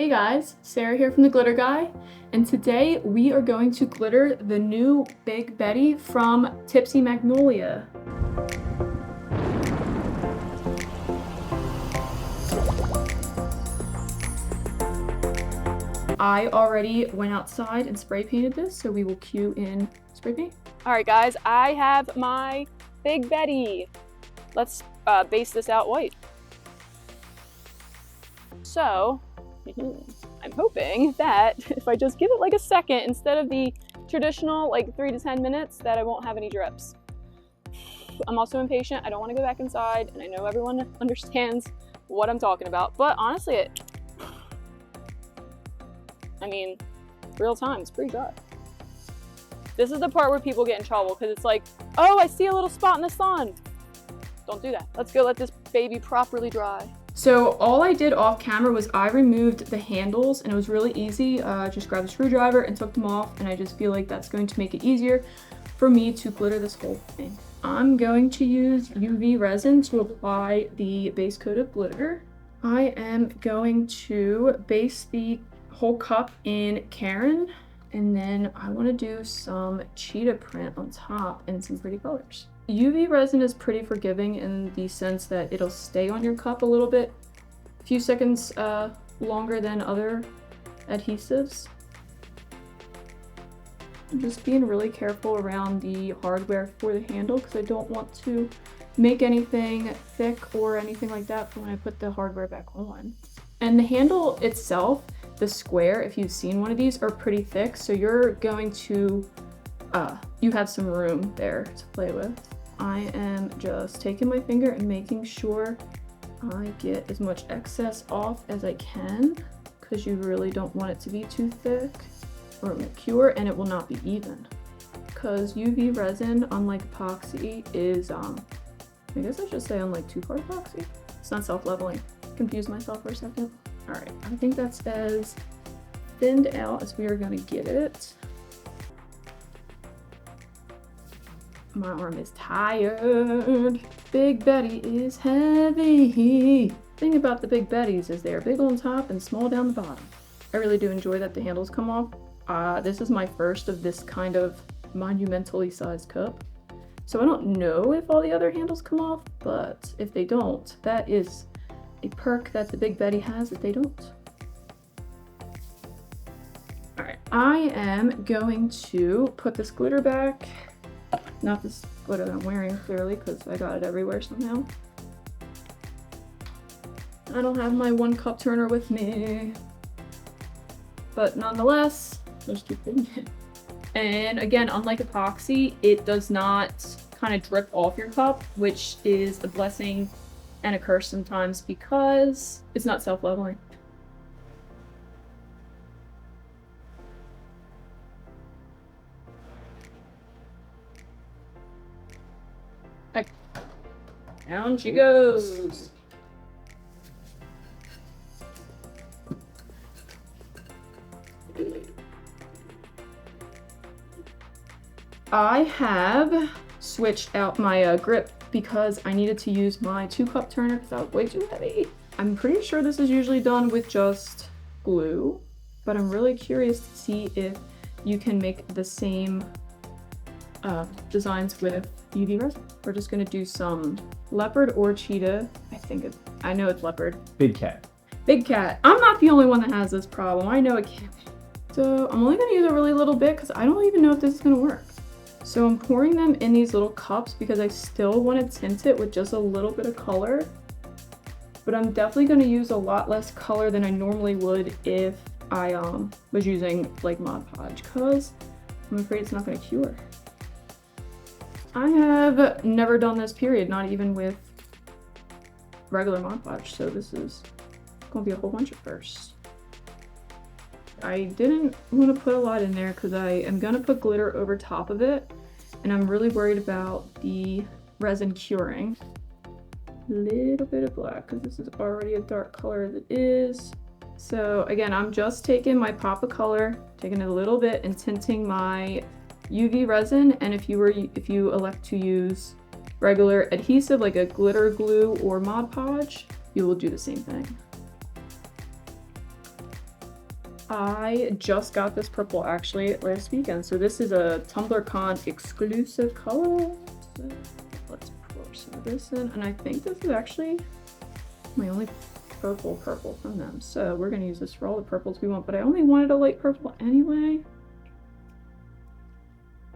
Hey guys, Sarah here from the Glitter Guy, and today we are going to glitter the new Big Betty from Tipsy Magnolia. I already went outside and spray painted this, so we will cue in spray paint. All right guys, I have my Big Betty. Let's base this out white. So, I'm hoping that if I just give it like a second, instead of the traditional like 3 to 10 minutes, that I won't have any drips. I'm also impatient. I don't want to go back inside, and I know everyone understands what I'm talking about, but honestly, real time, it's pretty dry. This is the part where people get in trouble because it's like, oh, I see a little spot in the sun. Don't do that. Let's go let this baby properly dry. So all I did off camera was I removed the handles, and it was really easy. Just grabbed a screwdriver and took them off, and I just feel like that's going to make it easier for me to glitter this whole thing. I'm going to use UV resin to apply the base coat of glitter. I am going to base the whole cup in Karen, and then I want to do some cheetah print on top and some pretty colors. UV resin is pretty forgiving in the sense that it'll stay on your cup a little bit, a few seconds longer than other adhesives. I'm just being really careful around the hardware for the handle because I don't want to make anything thick or anything like that for when I put the hardware back on. And the handle itself, the square, if you've seen one of these, are pretty thick, so you're going to, you have some room there to play with. I am just taking my finger and making sure I get as much excess off as I can, because you really don't want it to be too thick or it will cure and it will not be even. Because UV resin, unlike epoxy, is, I guess I should say unlike 2-part epoxy, it's not self-leveling. Confused myself for a second. All right, I think that's as thinned out as we are gonna get it. My arm is tired. Big Betty is heavy. Thing about the Big Betties is they're big on top and small down the bottom. I really do enjoy that the handles come off. This is my first of this kind of monumentally sized cup. So I don't know if all the other handles come off, but if they don't, that is a perk that the Big Betty has that they don't. All right, I am going to put this glitter back. Not this glitter that I'm wearing, clearly, because I got it everywhere somehow. I don't have my 1 cup turner with me. But nonetheless, let's keep doing it. And again, unlike epoxy, it does not kind of drip off your cup, which is a blessing and a curse sometimes because it's not self-leveling. Down she goes. I have switched out my grip because I needed to use my 2-cup turner because I was way too heavy. I'm pretty sure this is usually done with just glue, but I'm really curious to see if you can make the same designs with UV resin. We're just gonna do some Leopard or Cheetah. I know it's Leopard. Big cat. Big cat. I'm not the only one that has this problem. I know it can't be. So I'm only gonna use a really little bit because I don't even know if this is gonna work. So I'm pouring them in these little cups because I still want to tint it with just a little bit of color. But I'm definitely going to use a lot less color than I normally would if I was using like Mod Podge, because I'm afraid it's not going to cure. I have never done this, period, not even with regular Mod Podge, so this is going to be a whole bunch at first. I didn't want to put a lot in there because I am going to put glitter over top of it, and I'm really worried about the resin curing. A little bit of black because this is already a dark color as it is. So again, I'm just taking my pop of color, taking a little bit and tinting my UV resin, and if you elect to use regular adhesive like a glitter glue or Mod Podge, you will do the same thing. I just got this purple actually last weekend. So this is a Tumbler exclusive color. So let's pour some of this in. And I think this is actually my only purple from them. So we're gonna use this for all the purples we want, but I only wanted a light purple anyway.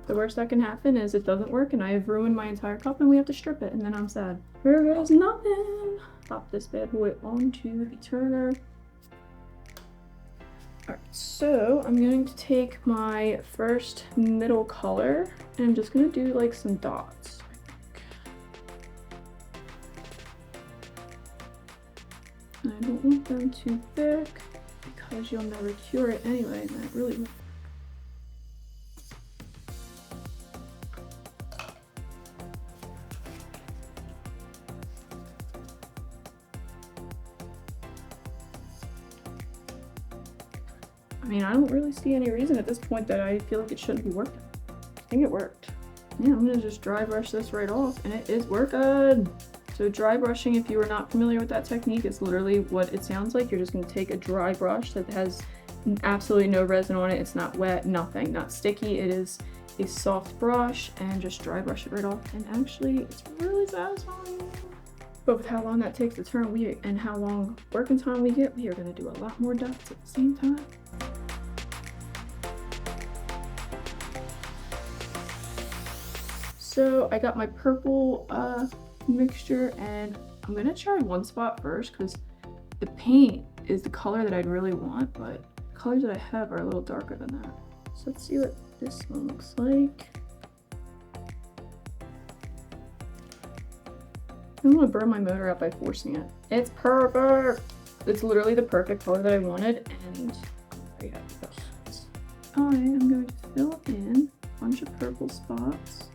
The worst that can happen is it doesn't work and I have ruined my entire cup and we have to strip it and then I'm sad. There goes nothing. Pop this bad boy onto the turner. Alright, so I'm going to take my first middle color and I'm just gonna do like some dots. And I don't want them too thick because you'll never cure it anyway, and that really won't. I mean, I don't really see any reason at this point that I feel like it shouldn't be working. I think it worked. Yeah, I'm gonna just dry brush this right off and it is working. So dry brushing, if you are not familiar with that technique, is literally what it sounds like. You're just gonna take a dry brush that has absolutely no resin on it. It's not wet, nothing, not sticky. It is a soft brush and just dry brush it right off. And actually, it's really satisfying. But with how long that takes to turn and how long working time we get, we are gonna do a lot more dots at the same time. So I got my purple mixture and I'm gonna try one spot first because the paint is the color that I'd really want, but the colors that I have are a little darker than that. So let's see what this one looks like. I don't want to burn my motor out by forcing it. It's perfect! It's literally the perfect color that I wanted and I'm very happy with this. I am going to fill in a bunch of purple spots.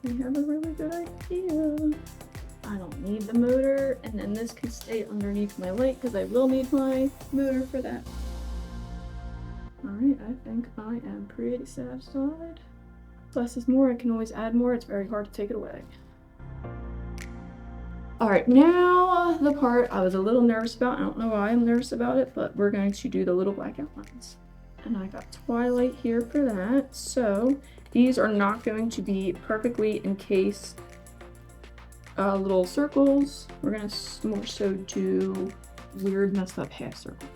We have a really good idea. I don't need the motor, and then this can stay underneath my light because I will need my motor for that. Alright, I think I am pretty satisfied. Less is more, I can always add more, it's very hard to take it away. Alright, now the part I was a little nervous about. I don't know why I'm nervous about it, but we're going to do the little black outlines. And I got Twilight here for that. So these are not going to be perfectly encased little circles. We're going to more so do weird messed up half circles.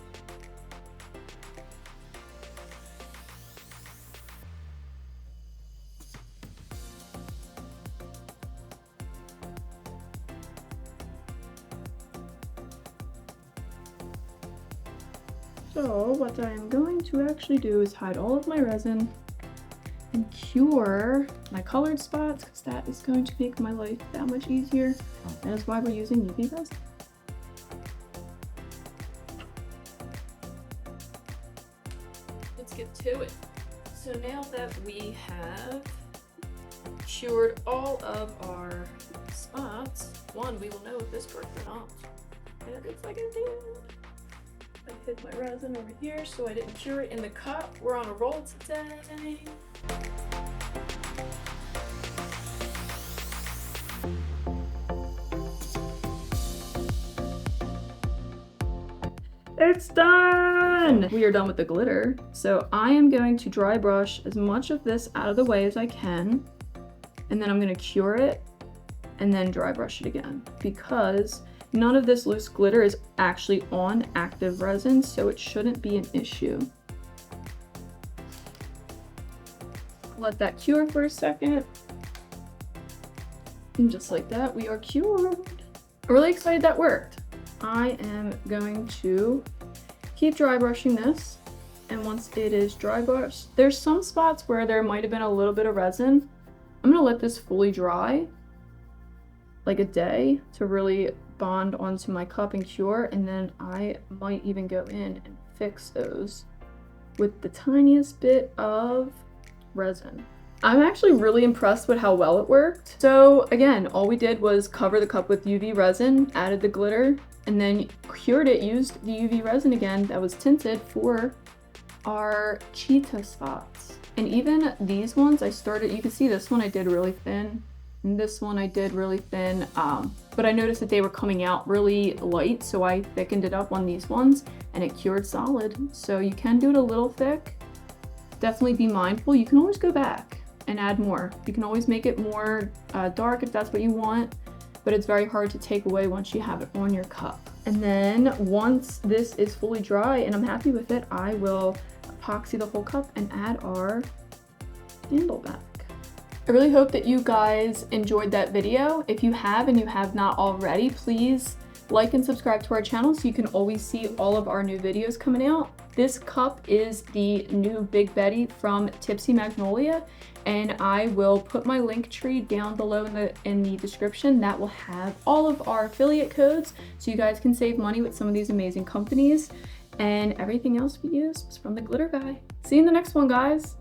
So what I am going to actually do is hide all of my resin and cure my colored spots because that is going to make my life that much easier. That is why we're using UV resin. Let's get to it. So now that we have cured all of our spots, one, we will know if this worked or not. And it looks like it did. I hid my resin over here so I didn't cure it in the cup. We're on a roll today. It's done! We are done with the glitter. So I am going to dry brush as much of this out of the way as I can. And then I'm gonna cure it and then dry brush it again because none of this loose glitter is actually on active resin, so it shouldn't be an issue. Let that cure for a second. And just like that, we are cured. I'm really excited that worked. I am going to keep dry brushing this, and once it is dry brushed, there's some spots where there might have been a little bit of resin. I'm gonna let this fully dry, like a day, to really bond onto my cup and cure, and then I might even go in and fix those with the tiniest bit of resin. I'm actually really impressed with how well it worked. So again, all we did was cover the cup with UV resin, added the glitter, and then cured it, used the UV resin again that was tinted for our cheetah spots. And even these ones I started, you can see this one I did really thin, and this one I did really thin. but I noticed that they were coming out really light, so I thickened it up on these ones and it cured solid. So you can do it a little thick. Definitely be mindful. You can always go back and add more. You can always make it more dark if that's what you want, but it's very hard to take away once you have it on your cup. And then once this is fully dry and I'm happy with it, I will epoxy the whole cup and add our handle back. I really hope that you guys enjoyed that video. If you have and you have not already, please like and subscribe to our channel so you can always see all of our new videos coming out. This cup is the new Big Betty from Tipsy Magnolia, and I will put my link tree down below in the description. That will have all of our affiliate codes so you guys can save money with some of these amazing companies, and everything else we use was from the glitter guy. See you in the next one, guys.